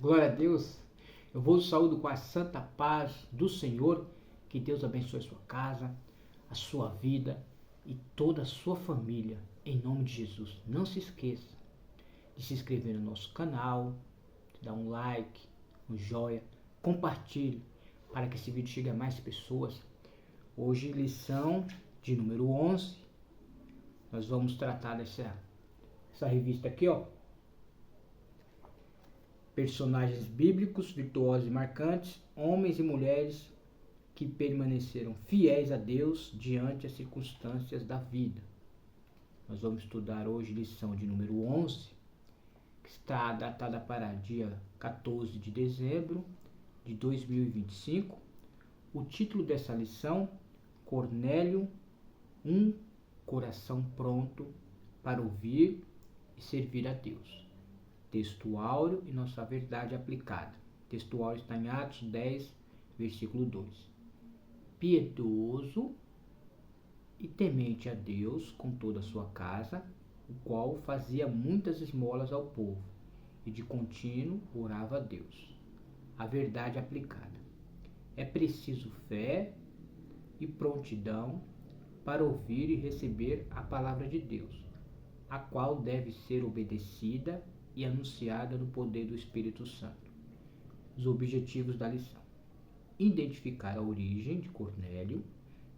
Glória a Deus. Eu vos saúdo com a santa paz do Senhor. Que Deus abençoe a sua casa, a sua vida e toda a sua família. Em nome de Jesus. Não se esqueça de se inscrever no nosso canal, de dar um like, um joinha, compartilhe para que esse vídeo chegue a mais pessoas. Hoje, lição de número 11. Nós vamos tratar dessa revista aqui, ó. Personagens bíblicos, virtuosos e marcantes, homens e mulheres que permaneceram fiéis a Deus diante das circunstâncias da vida. Nós vamos estudar hoje lição de número 11, que está datada para dia 14 de dezembro de 2025. O título dessa lição, Cornélio, um coração pronto para ouvir e servir a Deus. Texto áureo e nossa verdade aplicada. Texto áureo está em Atos 10, versículo 2. Piedoso e temente a Deus com toda a sua casa, o qual fazia muitas esmolas ao povo, e de contínuo orava a Deus. A verdade aplicada. É preciso fé e prontidão para ouvir e receber a palavra de Deus, a qual deve ser obedecida e anunciada no poder do Espírito Santo. Os objetivos da lição: identificar a origem de Cornélio.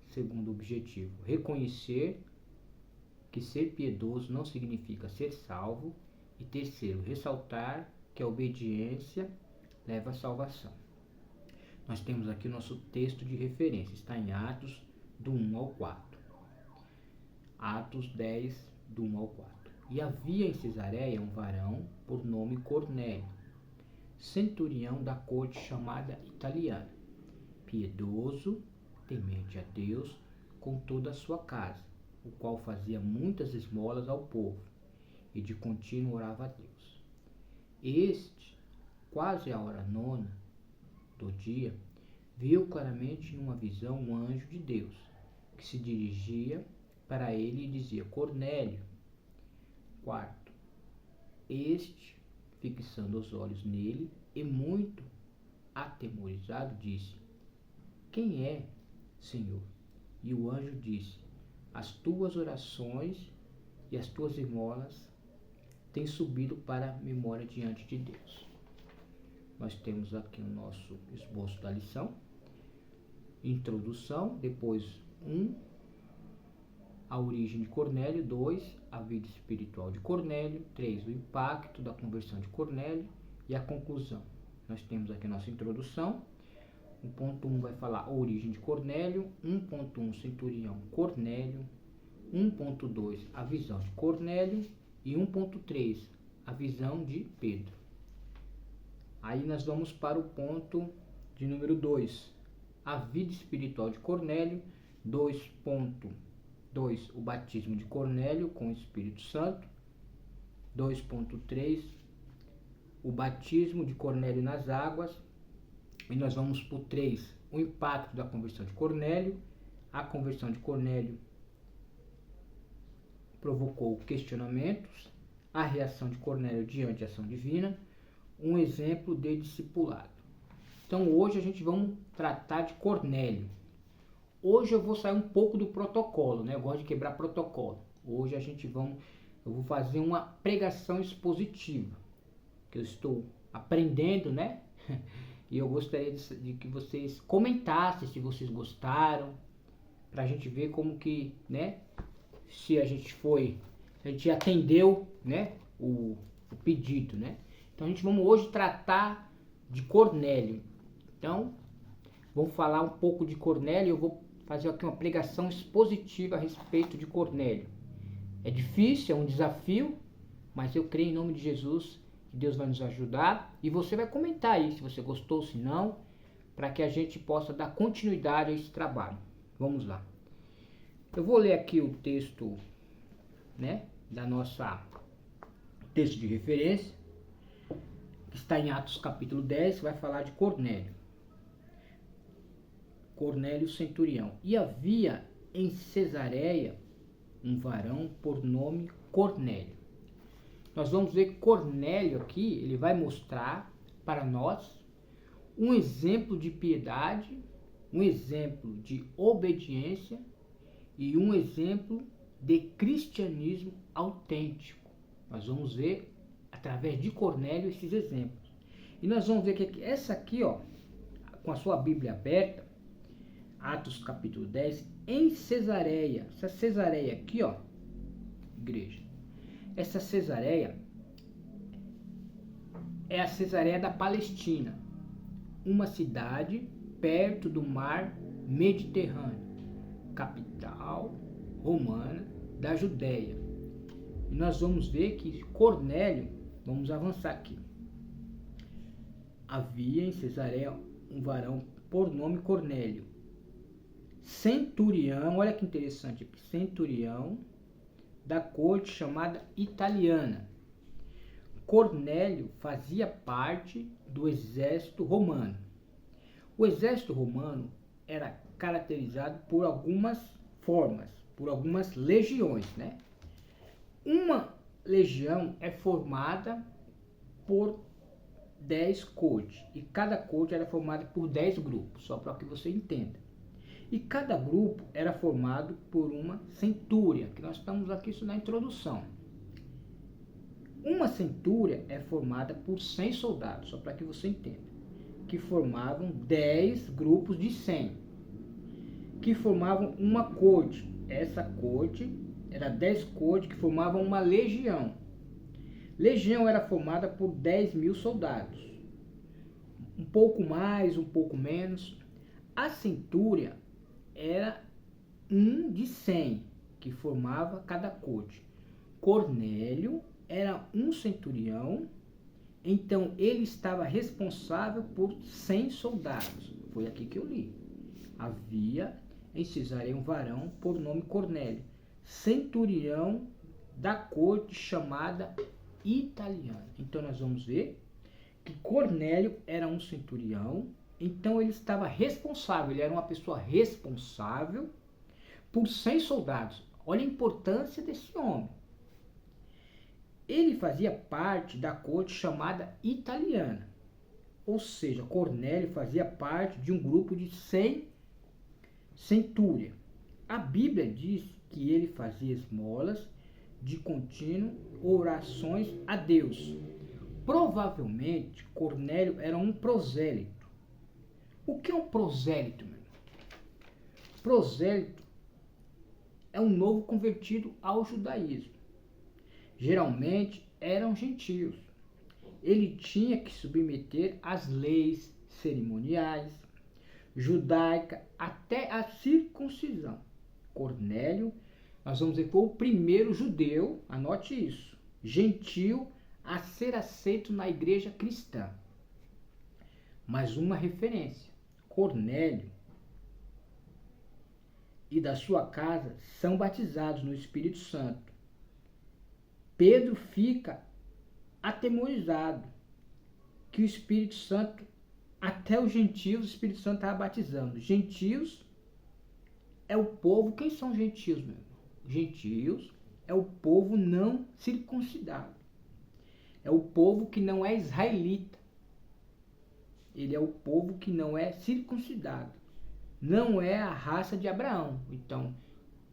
Segundo objetivo, reconhecer que ser piedoso não significa ser salvo. E terceiro, ressaltar que a obediência leva à salvação. Nós temos aqui o nosso texto de referência, está em Atos do 1 ao 4. Atos 10, do 1 ao 4. E havia em Cesareia um varão por nome Cornélio, centurião da corte chamada italiana, piedoso, temente a Deus com toda a sua casa, o qual fazia muitas esmolas ao povo, e de contínuo orava a Deus. Este, quase à hora 9 do dia, viu claramente numa visão um anjo de Deus, que se dirigia para ele e dizia: Cornélio. Quarto, este, fixando os olhos nele e muito atemorizado, disse: Quem é, Senhor? E o anjo disse: As tuas orações e as tuas esmolas têm subido para a memória diante de Deus. Nós temos aqui o nosso esboço da lição. Introdução, depois 1, a origem de Cornélio. 2, a vida espiritual de Cornélio. 3, o impacto da conversão de Cornélio. E a conclusão. Nós temos aqui a nossa introdução. O ponto 1 vai falar a origem de Cornélio. 1.1, centurião Cornélio. 1.2, a visão de Cornélio. E 1.3, a visão de Pedro. Aí nós vamos para o ponto de número 2, a vida espiritual de Cornélio. 2.2, o batismo de Cornélio com o Espírito Santo. 2.3, o batismo de Cornélio nas águas. E nós vamos para o 3, o impacto da conversão de Cornélio. A conversão de Cornélio provocou questionamentos. A reação de Cornélio diante da ação divina. Um exemplo de discipulado. Então hoje a gente vamos tratar de Cornélio. Hoje eu vou sair um pouco do protocolo, né? Eu gosto de quebrar protocolo. Hoje eu vou fazer uma pregação expositiva, que eu estou aprendendo, né? E eu gostaria de que vocês comentassem se vocês gostaram, para a gente ver como que, né? Se a gente atendeu, né? O pedido, né? Então vamos hoje tratar de Cornélio. Então, vamos falar um pouco de Cornélio. Eu vou fazer aqui uma pregação expositiva a respeito de Cornélio. É difícil, é um desafio, mas eu creio em nome de Jesus que Deus vai nos ajudar. E você vai comentar aí se você gostou, se não, para que a gente possa dar continuidade a esse trabalho. Vamos lá. Eu vou ler aqui o texto, né, da nossa texto de referência, que está em Atos capítulo 10, vai falar de Cornélio. Cornélio centurião. E havia em Cesareia um varão por nome Cornélio. Nós vamos ver que Cornélio aqui, ele vai mostrar para nós um exemplo de piedade, um exemplo de obediência e um exemplo de cristianismo autêntico. Nós vamos ver através de Cornélio esses exemplos. E nós vamos ver que essa aqui, ó, com a sua Bíblia aberta, Atos capítulo 10, em Cesareia. Essa Cesareia aqui, ó, igreja. Essa Cesareia é a Cesareia da Palestina, uma cidade perto do mar Mediterrâneo, capital romana da Judéia. E nós vamos ver que Cornélio, vamos avançar aqui. Havia em Cesareia um varão por nome Cornélio, centurião, olha que interessante aqui, centurião da corte chamada italiana. Cornélio fazia parte do exército romano. O exército romano era caracterizado por algumas formas, por algumas legiões, né? Uma legião é formada por 10 cortes, e cada corte era formada por 10 grupos, só para que você entenda. E cada grupo era formado por uma centúria, que nós estamos aqui isso na introdução. Uma centúria é formada por 100 soldados, só para que você entenda, que formavam 10 grupos de 100, que formavam uma corte. Essa corte era 10 cortes que formavam uma legião. Legião era formada por 10.000 soldados, um pouco mais, um pouco menos. A centúria era um de 100 que formava cada corte. Cornélio era um centurião, então ele estava responsável por 100 soldados. Foi aqui que eu li. Havia em Cesareia um varão por nome Cornélio, centurião da corte chamada italiana. Então nós vamos ver que Cornélio era um centurião, então ele estava responsável, ele era uma pessoa responsável por 100 soldados. Olha a importância desse homem. Ele fazia parte da corte chamada italiana, ou seja, Cornélio fazia parte de um grupo de 100 centúria. A Bíblia diz que ele fazia esmolas de contínuo, orações a Deus. Provavelmente, Cornélio era um prosélito. O que é um prosélito, meu irmão? Prosélito é um novo convertido ao judaísmo. Geralmente eram gentios. Ele tinha que submeter às leis cerimoniais judaica até a circuncisão. Cornélio, nós vamos ver, foi o primeiro judeu, anote isso, gentio, a ser aceito na igreja cristã. Mais uma referência: Cornélio e da sua casa são batizados no Espírito Santo. Pedro fica atemorizado que o Espírito Santo, até os gentios, o Espírito Santo estava batizando. Gentios é o povo. Quem são gentios, meu irmão? Gentios é o povo não circuncidado. É o povo que não é israelita. Ele é o povo que não é circuncidado. Não é a raça de Abraão. Então,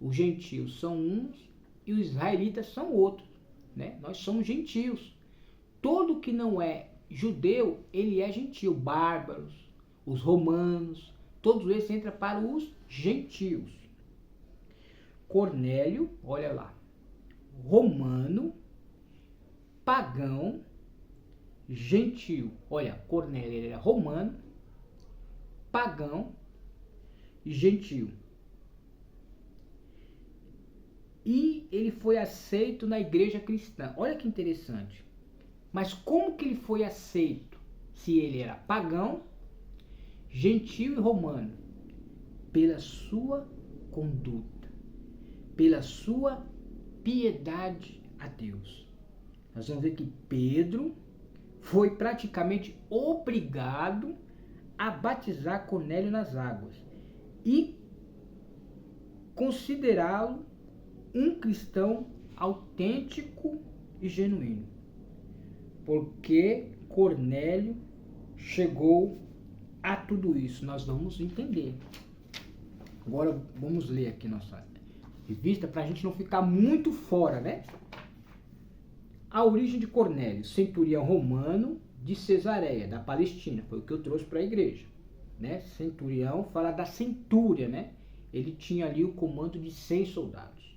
os gentios são uns e os israelitas são outros, né? Nós somos gentios. Todo que não é judeu, ele é gentio. Bárbaros, os romanos, todos eles entram para os gentios. Cornélio, olha lá, romano, pagão, gentio. Olha, Cornélio ele era romano, pagão e gentio. E ele foi aceito na igreja cristã. Olha que interessante. Mas como que ele foi aceito se ele era pagão, gentio e romano? Pela sua conduta, pela sua piedade a Deus. Nós vamos ver que Pedro foi praticamente obrigado a batizar Cornélio nas águas e considerá-lo um cristão autêntico e genuíno, porque Cornélio chegou a tudo isso? Nós vamos entender. Agora vamos ler aqui nossa revista para a gente não ficar muito fora, né? A origem de Cornélio, centurião romano de Cesareia, da Palestina, foi o que eu trouxe para a igreja, né? Centurião fala da centúria, né? Ele tinha ali o comando de 100 soldados.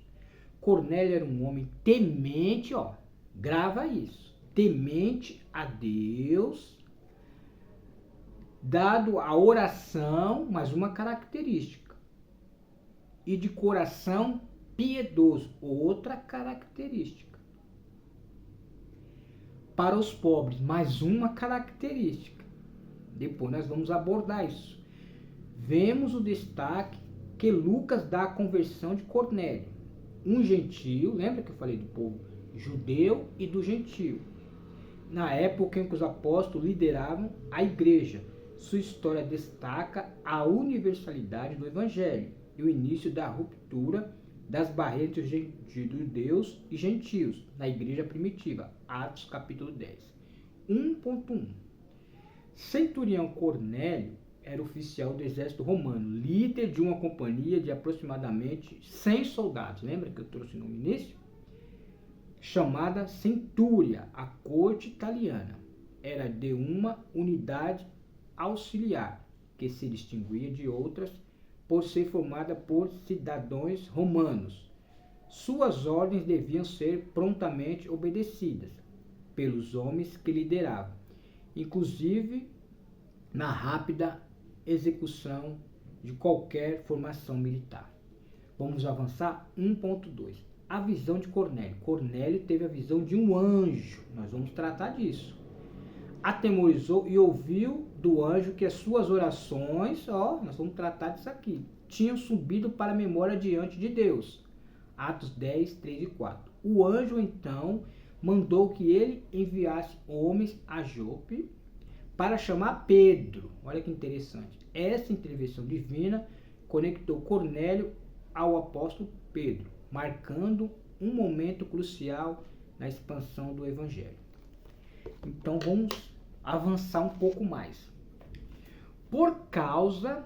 Cornélio era um homem temente, ó, grava isso, temente a Deus, dado a oração, mas uma característica, e de coração piedoso, outra característica. Para os pobres, mais uma característica. Depois nós vamos abordar isso. Vemos o destaque que Lucas dá à conversão de Cornélio, um gentio, lembra que eu falei do povo judeu e do gentio, na época em que os apóstolos lideravam a igreja. Sua história destaca a universalidade do evangelho e o início da ruptura das barreiras de judeus e gentios na igreja primitiva. Atos capítulo 10. 1.1. Centurião Cornélio era oficial do exército romano, líder de uma companhia de aproximadamente 100 soldados. Lembra que eu trouxe no início? Chamada Centúria, a corte italiana. Era de uma unidade auxiliar, que se distinguia de outras por ser formada por cidadãos romanos. Suas ordens deviam ser prontamente obedecidas pelos homens que lideravam, inclusive na rápida execução de qualquer formação militar. Vamos avançar 1.2. A visão de Cornélio. Cornélio teve a visão de um anjo. Nós vamos tratar disso. Atemorizou e ouviu do anjo que as suas orações, nós vamos tratar disso aqui, tinham subido para a memória diante de Deus. Atos 10, 3 e 4. O anjo então mandou que ele enviasse homens a Jope para chamar Pedro. Olha que interessante. Essa intervenção divina conectou Cornélio ao apóstolo Pedro, marcando um momento crucial na expansão do evangelho. Então vamos avançar um pouco mais. Por causa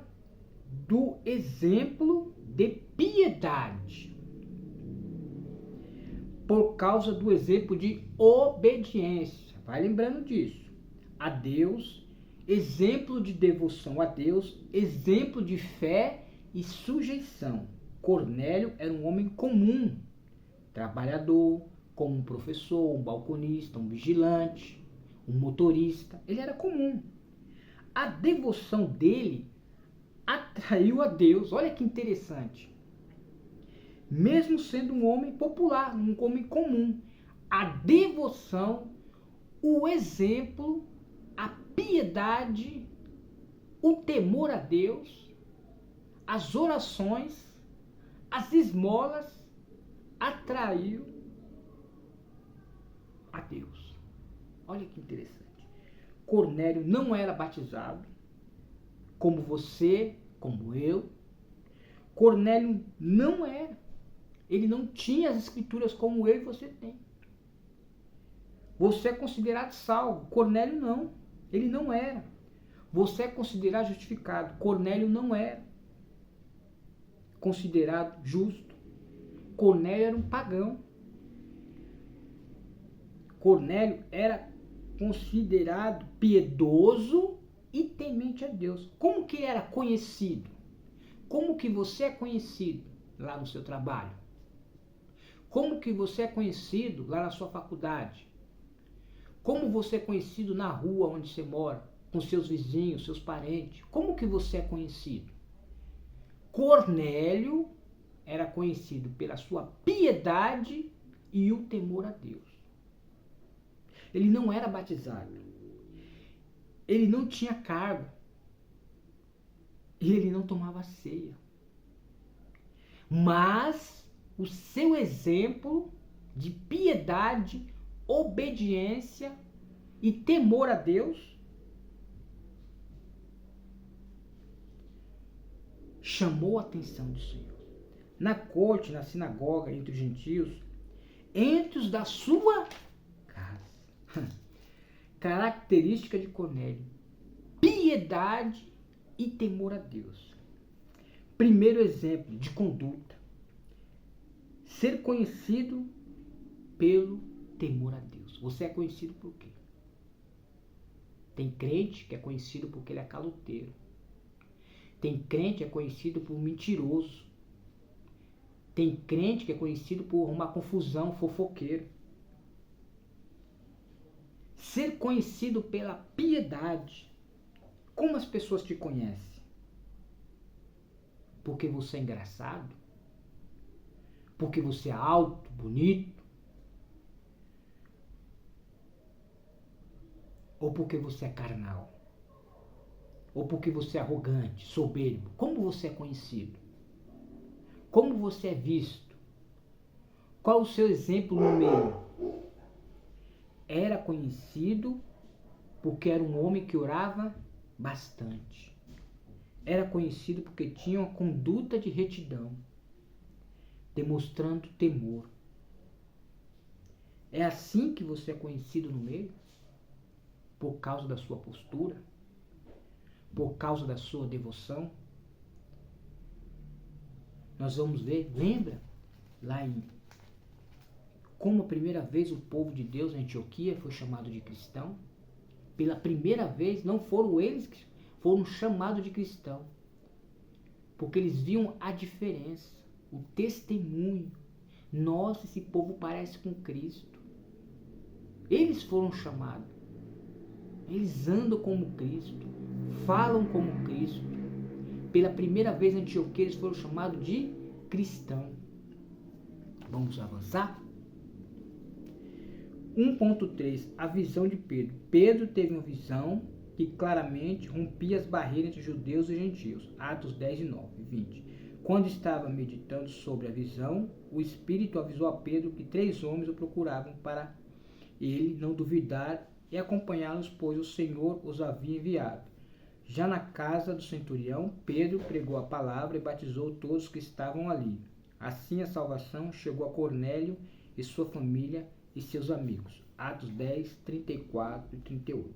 do exemplo de piedade, por causa do exemplo de obediência, vai lembrando disso, a Deus, exemplo de devoção a Deus, exemplo de fé e sujeição. Cornélio era um homem comum, trabalhador, como um professor, um balconista, um vigilante, um motorista. Ele era comum. A devoção dele atraiu a Deus. Olha que interessante. Mesmo sendo um homem popular, um homem comum, a devoção, o exemplo, a piedade, o temor a Deus, as orações, as esmolas, atraiu a Deus. Olha que interessante. Cornélio não era batizado, como você, como eu. Cornélio não era. Ele não tinha as escrituras como eu e você tem. Você é considerado salvo. Cornélio não. Ele não era. Você é considerado justificado. Cornélio não era considerado justo. Cornélio era um pagão. Cornélio era considerado piedoso e temente a Deus. Como que ele era conhecido? Como que você é conhecido lá no seu trabalho? Como que você é conhecido lá na sua faculdade? Como você é conhecido na rua onde você mora, com seus vizinhos, seus parentes? Como que você é conhecido? Cornélio era conhecido pela sua piedade e o temor a Deus. Ele não era batizado. Ele não tinha cargo. E ele não tomava ceia. Mas o seu exemplo de piedade, obediência e temor a Deus chamou a atenção do Senhor. Na corte, na sinagoga, entre os gentios, entre os da sua casa. Característica de Cornélio. piedade e temor a Deus. Primeiro exemplo de conduta: ser conhecido pelo temor a Deus. Você é conhecido por quê? Tem crente que é conhecido porque ele é caloteiro. Tem crente que é conhecido por mentiroso. Tem crente que é conhecido por uma confusão, fofoqueiro. Ser conhecido pela piedade. Como as pessoas te conhecem? Porque você é engraçado? Porque você é alto, bonito? Ou porque você é carnal? Ou porque você é arrogante, soberbo? Como você é conhecido? Como você é visto? Qual o seu exemplo no meio? Era conhecido porque era um homem que orava bastante. Era conhecido porque tinha uma conduta de retidão, demonstrando temor. É assim que você é conhecido no meio? Por causa da sua postura? Por causa da sua devoção? Nós vamos ver, lembra? Lá em como a primeira vez o povo de Deus em Antioquia foi chamado de cristão. Pela primeira vez não foram eles que foram chamados de cristão. Porque eles viam a diferença, o testemunho. Nossa, esse povo parece com Cristo. Eles foram chamados. Eles andam como Cristo, falam como Cristo. Pela primeira vez em Antioquia eles foram chamados de cristão. Vamos avançar? 1.3. A visão de Pedro. Pedro teve uma visão que claramente rompia as barreiras entre judeus e gentios. Atos 10 e 9, 20. Quando estava meditando sobre a visão, o Espírito avisou a Pedro que 3 homens o procuravam para ele não duvidar e acompanhá-los, pois o Senhor os havia enviado. Já na casa do centurião, Pedro pregou a palavra e batizou todos que estavam ali. Assim a salvação chegou a Cornélio e sua família e seus amigos. Atos 10, 34 e 38.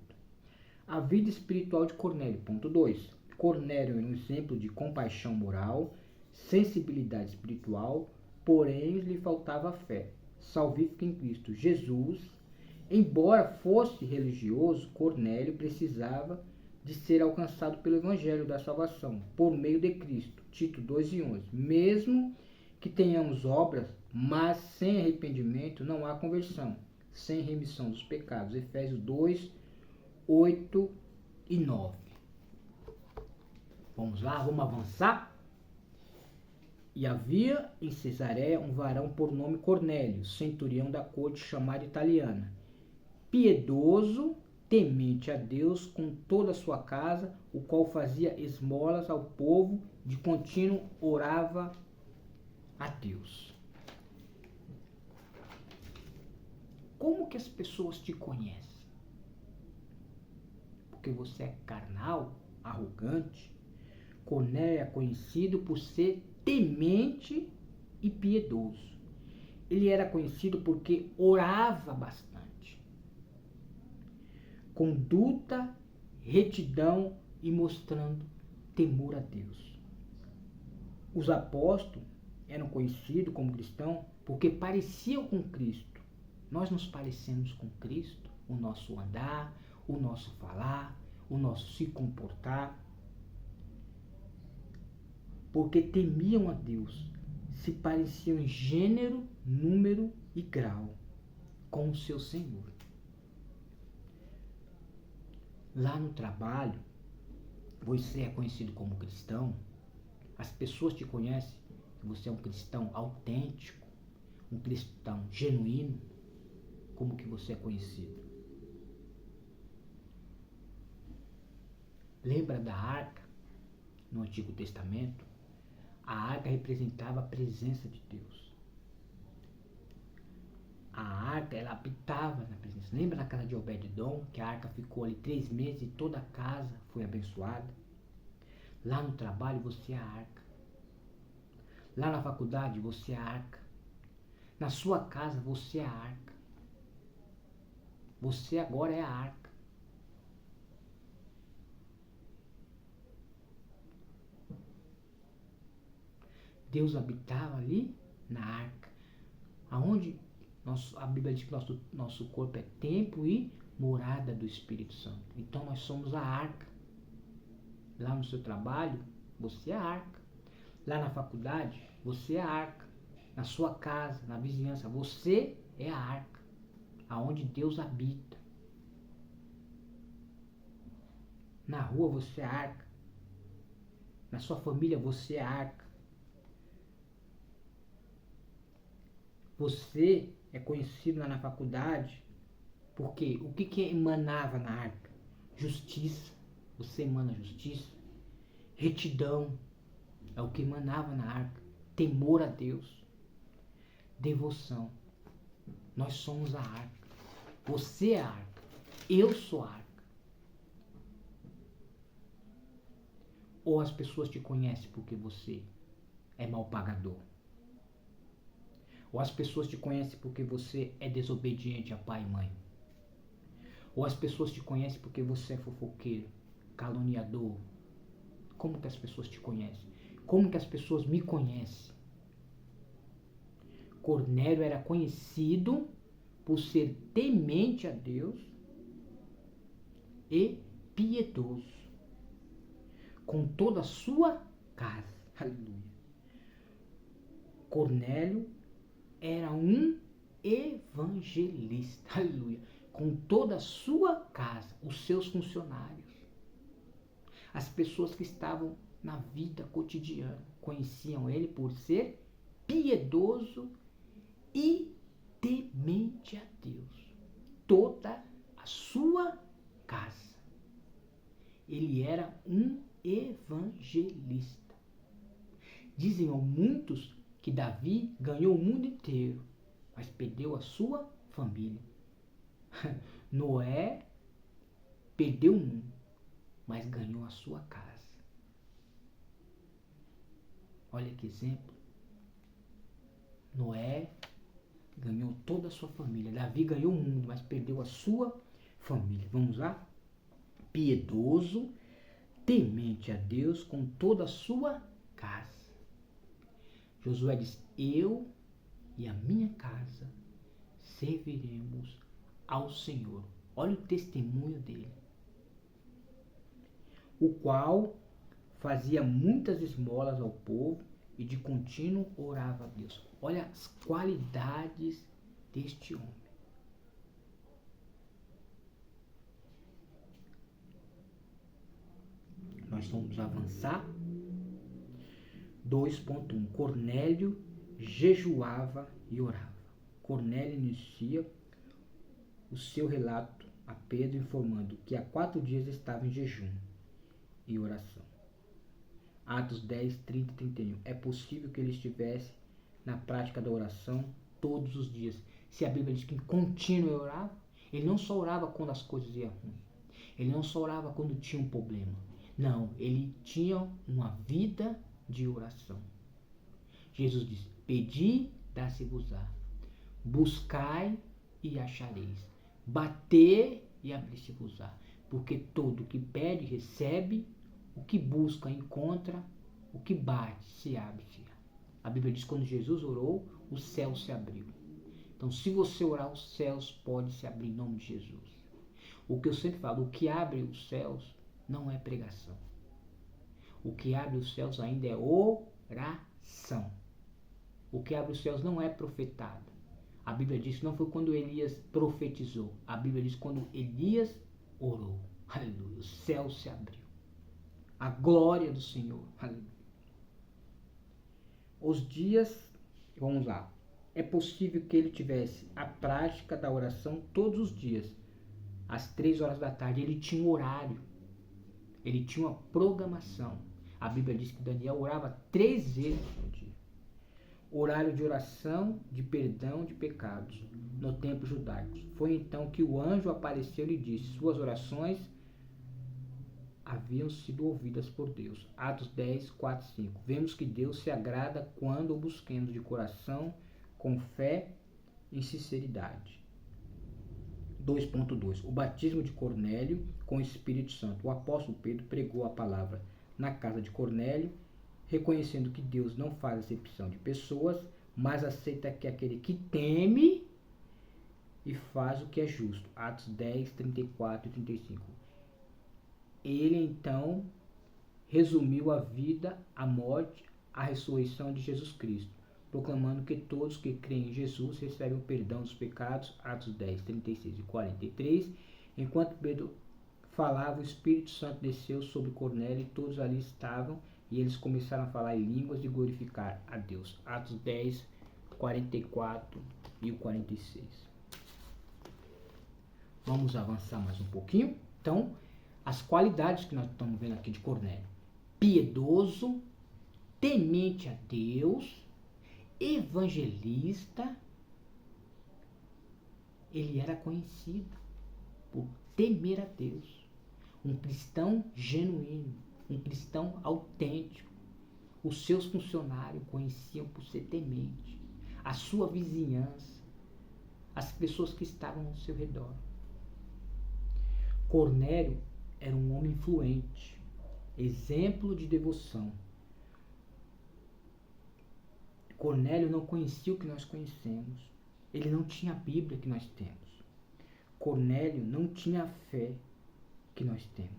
A vida espiritual de Cornélio. Ponto 2. Cornélio é um exemplo de compaixão moral, sensibilidade espiritual, porém lhe faltava fé salvífica em Cristo Jesus. Embora fosse religioso, Cornélio precisava de ser alcançado pelo Evangelho da salvação, por meio de Cristo. Tito 2 e 11. Mesmo que tenhamos obras, mas sem arrependimento não há conversão, sem remissão dos pecados. Efésios 2, 8 e 9. Vamos lá, vamos avançar? E havia em Cesareia um varão por nome Cornélio, centurião da corte chamada italiana, piedoso, temente a Deus com toda a sua casa, o qual fazia esmolas ao povo, de contínuo orava a Deus. Como que as pessoas te conhecem? Porque você é carnal, arrogante? Cornélio é conhecido por ser temente e piedoso. Ele era conhecido porque orava bastante. Conduta, retidão e mostrando temor a Deus. Os apóstolos eram conhecidos como cristãos porque pareciam com Cristo. Nós nos parecemos com Cristo, o nosso andar, o nosso falar, o nosso se comportar. Porque temiam a Deus, se pareciam em gênero, número e grau com o seu Senhor. Lá no trabalho, você é conhecido como cristão, as pessoas te conhecem, você é um cristão autêntico, um cristão genuíno. Como que você é conhecido? Lembra da arca no Antigo Testamento? A arca representava a presença de Deus. A arca, ela habitava na presença. Lembra na casa de Obed-edom, que a arca ficou ali 3 meses e toda a casa foi abençoada? Lá no trabalho, você é a arca. Lá na faculdade, você é a arca. Na sua casa, você é a arca. Você agora é a arca. Deus habitava ali na arca, aonde a Bíblia diz que nosso corpo é templo e morada do Espírito Santo. Então nós somos a arca. Lá no seu trabalho, você é a arca. Lá na faculdade, você é a arca. Na sua casa, na vizinhança, você é a arca, aonde Deus habita. Na rua, você é a arca. Na sua família, você é a arca. Você é conhecido lá na faculdade porque o que emanava na arca? Justiça. Você emana justiça. Retidão é o que emanava na arca. Temor a Deus. Devoção. Nós somos a arca. Você é a arca. Eu sou a arca. Ou as pessoas te conhecem porque você é mal pagador. Ou as pessoas te conhecem porque você é desobediente a pai e mãe. Ou as pessoas te conhecem porque você é fofoqueiro, caluniador. Como que as pessoas te conhecem? Como que as pessoas me conhecem? Cornélio era conhecido por ser temente a Deus e piedoso, com toda a sua casa. Aleluia. Cornélio era um evangelista. Aleluia. Com toda a sua casa, os seus funcionários, as pessoas que estavam na vida cotidiana, conheciam ele por ser piedoso e temente a Deus. Toda a sua casa. Ele era um evangelista. Dizem muitos que Davi ganhou o mundo inteiro, mas perdeu a sua família. Noé perdeu o mundo, mas ganhou a sua casa. Olha que exemplo. Noé ganhou toda a sua família. Davi ganhou o mundo, mas perdeu a sua família. Vamos lá? Piedoso, temente a Deus com toda a sua casa. Josué diz: eu e a minha casa serviremos ao Senhor. Olha o testemunho dele. O qual fazia muitas esmolas ao povo e de contínuo orava a Deus. Olha as qualidades deste homem. Nós vamos avançar. 2.1. Cornélio jejuava e orava. Cornélio inicia o seu relato a Pedro informando que há 4 dias estava em jejum e oração. Atos 10, 30 e 31. É possível que ele estivesse na prática da oração todos os dias. Se a Bíblia diz que contínuo ele orava, ele não só orava quando as coisas iam ruim. Ele não só orava quando tinha um problema. Não, ele tinha uma vida de oração. Jesus diz: pedi, dá-se-vos-á. Buscai e achareis. Bater e abrir-se-vos-á. Porque todo o que pede, recebe. O que busca, encontra. O que bate, se abre-se. A Bíblia diz que quando Jesus orou, o céu se abriu. Então, se você orar, os céus podem se abrir em nome de Jesus. O que eu sempre falo, o que abre os céus não é pregação. O que abre os céus ainda é oração. O que abre os céus não é profetado. A Bíblia diz que não foi quando Elias profetizou. A Bíblia diz que quando Elias orou. Aleluia. O céu se abriu. A glória do Senhor. Aleluia. Os dias, vamos lá. É possível que ele tivesse a prática da oração todos os dias. Às 3 horas da tarde. Ele tinha um horário. Ele tinha uma programação. A Bíblia diz que Daniel orava 3 vezes por dia. Horário de oração de perdão de pecados no templo judaico. Foi então que o anjo apareceu e disse: suas orações haviam sido ouvidas por Deus. Atos 10, 4 e 5. Vemos que Deus se agrada quando o busquemos de coração, com fé e sinceridade. 2.2. O batismo de Cornélio com o Espírito Santo. O apóstolo Pedro pregou a palavra na casa de Cornélio, reconhecendo que Deus não faz acepção de pessoas, mas aceita que aquele que teme e faz o que é justo. Atos 10, 34 e 35. Ele então resumiu a vida, a morte, a ressurreição de Jesus Cristo, proclamando que todos que creem em Jesus recebem o perdão dos pecados. Atos 10, 36 e 43. Enquanto Pedro falava, o Espírito Santo desceu sobre Cornélio e todos ali estavam, e eles começaram a falar em línguas e glorificar a Deus. Atos 10, 44 e o 46. Vamos avançar mais um pouquinho. Então, as qualidades que nós estamos vendo aqui de Cornélio: piedoso, temente a Deus, evangelista. Ele era conhecido por temer a Deus. Um cristão genuíno, um cristão autêntico. Os seus funcionários conheciam por ser temente. A sua vizinhança, as pessoas que estavam ao seu redor. Cornélio era um homem influente, exemplo de devoção. Cornélio não conhecia o que nós conhecemos. Ele não tinha a Bíblia que nós temos. Cornélio não tinha a fé que nós temos.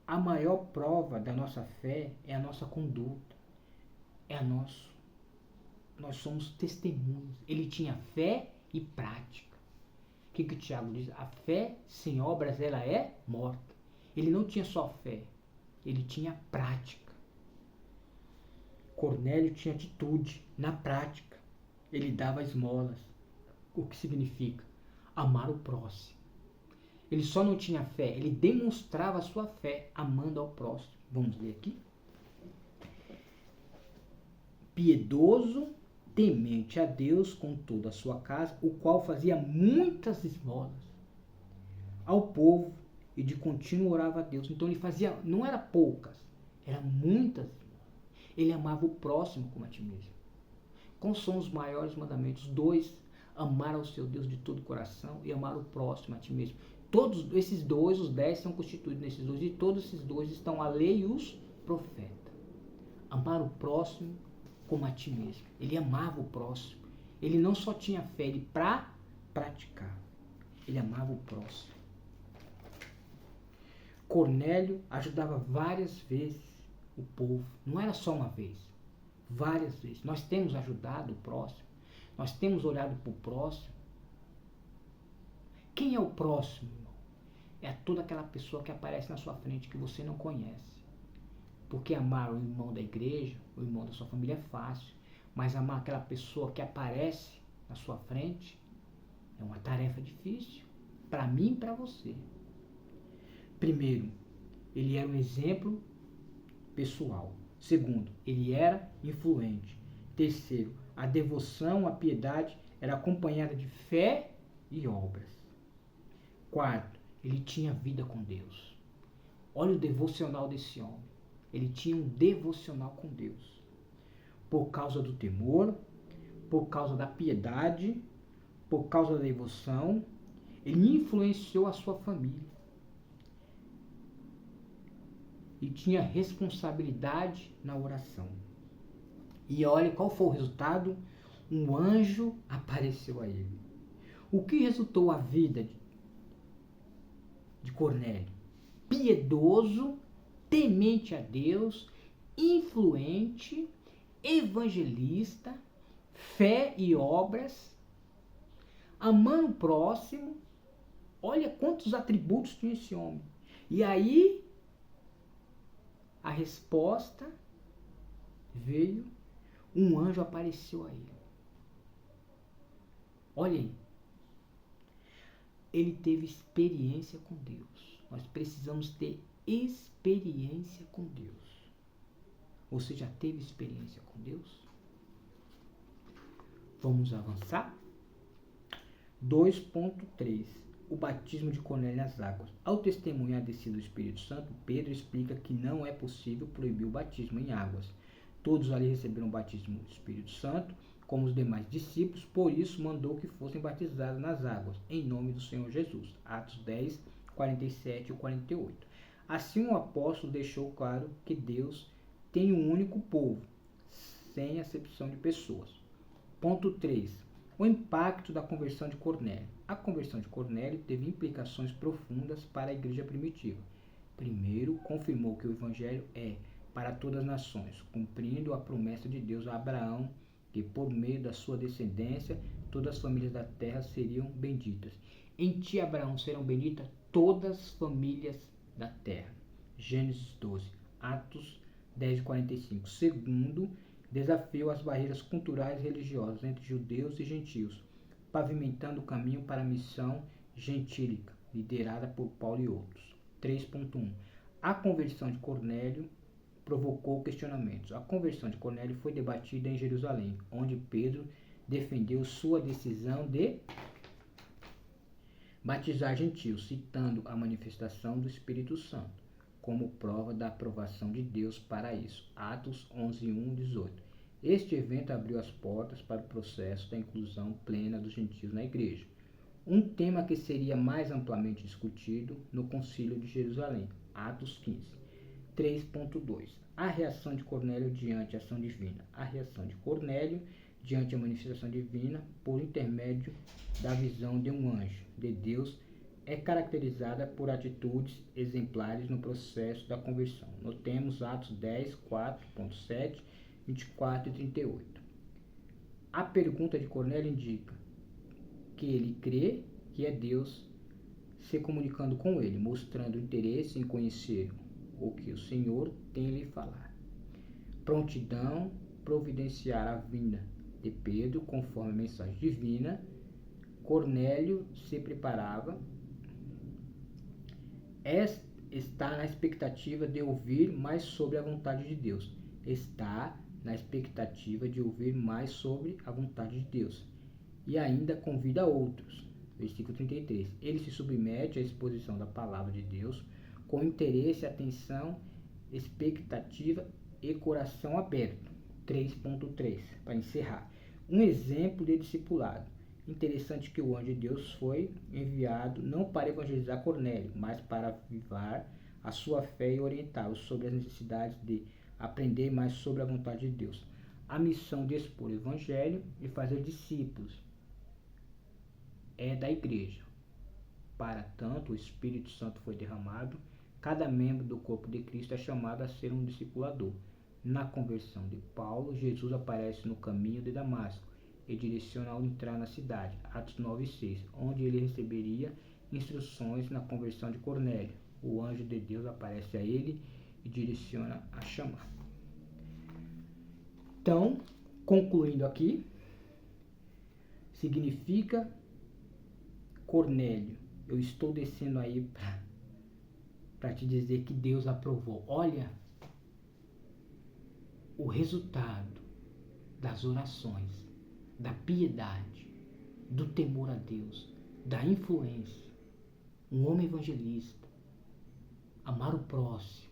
A maior prova da nossa fé é a nossa conduta. Nós somos testemunhas. Ele tinha fé e prática. O que Tiago diz? A fé sem obras ela é morta. Ele não tinha só fé, ele tinha prática. Cornélio tinha atitude na prática. Ele dava esmolas. O que significa? Amar o próximo. Ele só não tinha fé, ele demonstrava a sua fé amando ao próximo. Vamos ler aqui. Piedoso, temente a Deus com toda a sua casa, o qual fazia muitas esmolas ao povo e de contínuo orava a Deus. Então ele fazia, não era poucas, eram muitas. Ele amava o próximo como a ti mesmo. Quais são os maiores mandamentos? 2, amar ao seu Deus de todo o coração e amar o próximo a ti mesmo. Todos esses 2, os 10 são constituídos nesses 2, e todos esses 2 estão a lei e os profetas. Amar o próximo como a ti mesmo. Ele amava o próximo. Ele não só tinha fé, ele praticar. Ele amava o próximo. Cornélio ajudava várias vezes o povo. Não era só uma vez. Várias vezes. Nós temos ajudado o próximo. Nós temos olhado para o próximo. Quem é o próximo, irmão? É toda aquela pessoa que aparece na sua frente que você não conhece. Porque amar o irmão da igreja, o irmão da sua família é fácil. Mas amar aquela pessoa que aparece na sua frente é uma tarefa difícil. Para mim e para você. Primeiro, ele era um exemplo pessoal. Segundo, ele era influente. Terceiro, a devoção, a piedade era acompanhada de fé e obras. Quarto, ele tinha vida com Deus. Olha o devocional desse homem. Ele tinha um devocional com Deus. Por causa do temor, por causa da piedade, por causa da devoção, ele influenciou a sua família. E tinha responsabilidade na oração. E olha qual foi o resultado? Um anjo apareceu a ele. O que resultou a vida de Cornélio? Piedoso, temente a Deus, influente, evangelista, fé e obras, amando o próximo. Olha quantos atributos tinha esse homem. E aí, a resposta veio, um anjo apareceu a ele. Olha aí. Ele teve experiência com Deus. Nós precisamos ter experiência com Deus. Você já teve experiência com Deus? Vamos avançar? 2.3. O batismo de Cornélio nas águas. Ao testemunhar a descida do Espírito Santo, Pedro explica que não é possível proibir o batismo em águas. Todos ali receberam o batismo do Espírito Santo, como os demais discípulos, por isso mandou que fossem batizados nas águas, em nome do Senhor Jesus. Atos 10, 47 e 48. Assim o apóstolo deixou claro que Deus tem um único povo, sem acepção de pessoas. Ponto 3. O impacto da conversão de Cornélio. A conversão de Cornélio teve implicações profundas para a igreja primitiva. Primeiro, confirmou que o evangelho é para todas as nações, cumprindo a promessa de Deus a Abraão, que por meio da sua descendência, todas as famílias da terra seriam benditas. Em ti, Abraão, serão benditas todas as famílias da terra. Gênesis 12. Atos 10:45. Segundo, desafiou as barreiras culturais e religiosas entre judeus e gentios, pavimentando o caminho para a missão gentílica, liderada por Paulo e outros. 3.1. A conversão de Cornélio provocou questionamentos. A conversão de Cornélio foi debatida em Jerusalém, onde Pedro defendeu sua decisão de batizar gentios, citando a manifestação do Espírito Santo como prova da aprovação de Deus para isso. Atos 11:1-18. Este evento abriu as portas para o processo da inclusão plena dos gentios na igreja, um tema que seria mais amplamente discutido no Concílio de Jerusalém. Atos 15. 3.2. A reação de Cornélio diante a ação divina. A reação de Cornélio diante a manifestação divina por intermédio da visão de um anjo de Deus é caracterizada por atitudes exemplares no processo da conversão. Notemos Atos 10, 4.7, 24 e 38. A pergunta de Cornélio indica que ele crê que é Deus se comunicando com ele, mostrando interesse em conhecer o que o Senhor tem a lhe falar. Prontidão, providenciar a vinda de Pedro conforme a mensagem divina. Cornélio se preparava, está na expectativa de ouvir mais sobre a vontade de Deus. Está na expectativa de ouvir mais sobre a vontade de Deus. E ainda convida outros. Versículo 33. Ele se submete à exposição da palavra de Deus com interesse, atenção, expectativa e coração aberto. 3.3. Para encerrar. Um exemplo de discipulado. Interessante que o anjo de Deus foi enviado não para evangelizar Cornélio, mas para avivar a sua fé e orientá-lo sobre as necessidades de aprender mais sobre a vontade de Deus. A missão de expor o evangelho e fazer discípulos é da igreja. Para tanto, o Espírito Santo foi derramado, cada membro do corpo de Cristo é chamado a ser um discipulador. Na conversão de Paulo, Jesus aparece no caminho de Damasco e direciona ao entrar na cidade, Atos 9:6, onde ele receberia instruções na conversão de Cornélio. O anjo de Deus aparece a ele e direciona a chamada. Então, concluindo aqui, significa Cornélio, eu estou descendo aí para te dizer que Deus aprovou. Olha o resultado das orações, da piedade, do temor a Deus, da influência. Um homem evangelista, amar o próximo.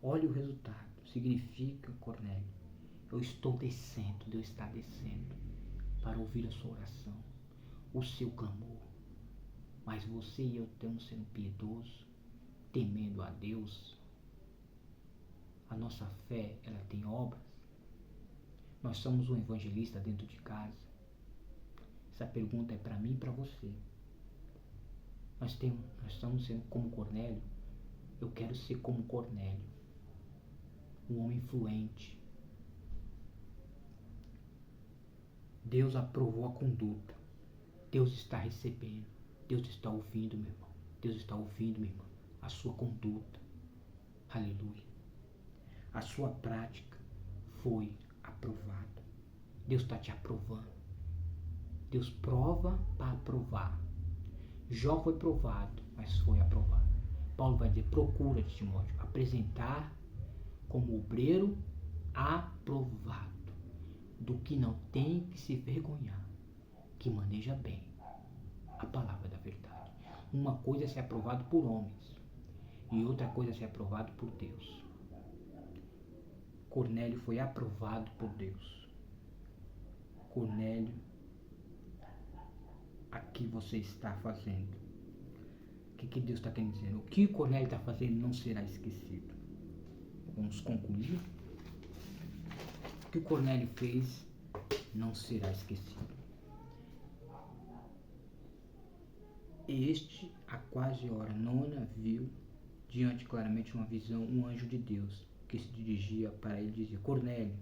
Olha o resultado. Significa, Cornélio, eu estou descendo, Deus está descendo para ouvir a sua oração, o seu clamor. Mas você e eu estamos sendo piedosos, temendo a Deus. A nossa fé, ela tem obras. Nós somos um evangelista dentro de casa. Essa pergunta é para mim e para você. Nós estamos sendo como Cornélio. Eu quero ser como Cornélio. Um homem influente. Deus aprovou a conduta. Deus está recebendo. Deus está ouvindo, meu irmão. Deus está ouvindo, minha irmã, a sua conduta. Aleluia. A sua prática foi aprovada. Deus está te aprovando. Deus prova para aprovar. Jó foi provado, mas foi aprovado. Paulo vai dizer, procura, Timóteo, apresentar como obreiro aprovado, do que não tem que se vergonhar, que maneja bem a palavra da verdade. Uma coisa é ser aprovado por homens e outra coisa é ser aprovado por Deus. Cornélio foi aprovado por Deus. Cornélio, aqui você está fazendo. O que Deus está querendo dizer? O que Cornélio está fazendo não será esquecido. vamos concluir. O que o Cornélio fez não será esquecido. Este, a quase hora nona, viu diante claramente uma visão, um anjo de Deus, que se dirigia para ele e dizia: Cornélio,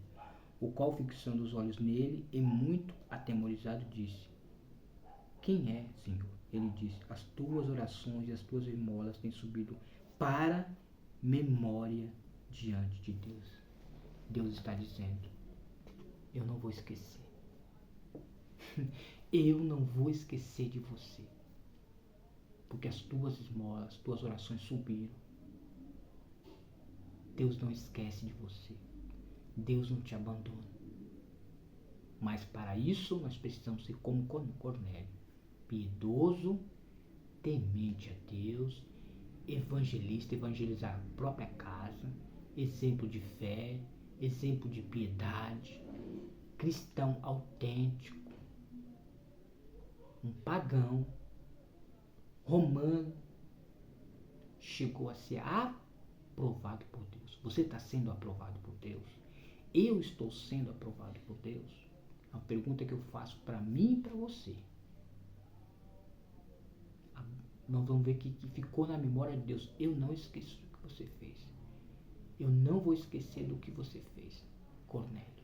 o qual, fixando os olhos nele e muito atemorizado, disse: Quem é, Senhor? Ele disse: As tuas orações e as tuas esmolas têm subido para memória diante de Deus. Deus está dizendo: eu não vou esquecer. Eu não vou esquecer de você. Porque as tuas esmolas, as tuas orações subiram. Deus não esquece de você. Deus não te abandona. Mas para isso nós precisamos ser como Cornélio, piedoso, temente a Deus, evangelista, evangelizar a própria casa, exemplo de fé, exemplo de piedade, cristão autêntico, um pagão, romano, chegou a ser aprovado por Deus. Você está sendo aprovado por Deus? Eu estou sendo aprovado por Deus? A pergunta que eu faço para mim e para você. Nós vamos ver que ficou na memória de Deus. Eu não esqueço do que você fez. Eu não vou esquecer do que você fez, Cornélio.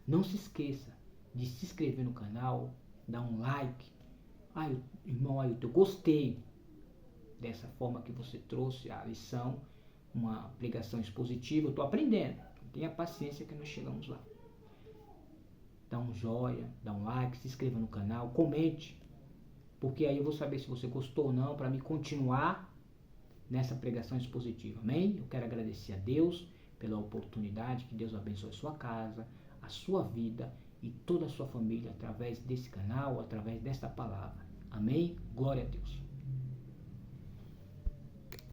Não se esqueça de se inscrever no canal, dar um like. Irmão Ailton, eu gostei dessa forma que você trouxe a lição, uma pregação expositiva. Eu estou aprendendo. Tenha paciência que nós chegamos lá. Dá um joinha, dá um like, se inscreva no canal, comente. Porque aí eu vou saber se você gostou ou não, para me continuar nessa pregação expositiva. Amém? Eu quero agradecer a Deus pela oportunidade, que Deus abençoe a sua casa, a sua vida e toda a sua família através desse canal, através desta palavra. Amém? Glória a Deus.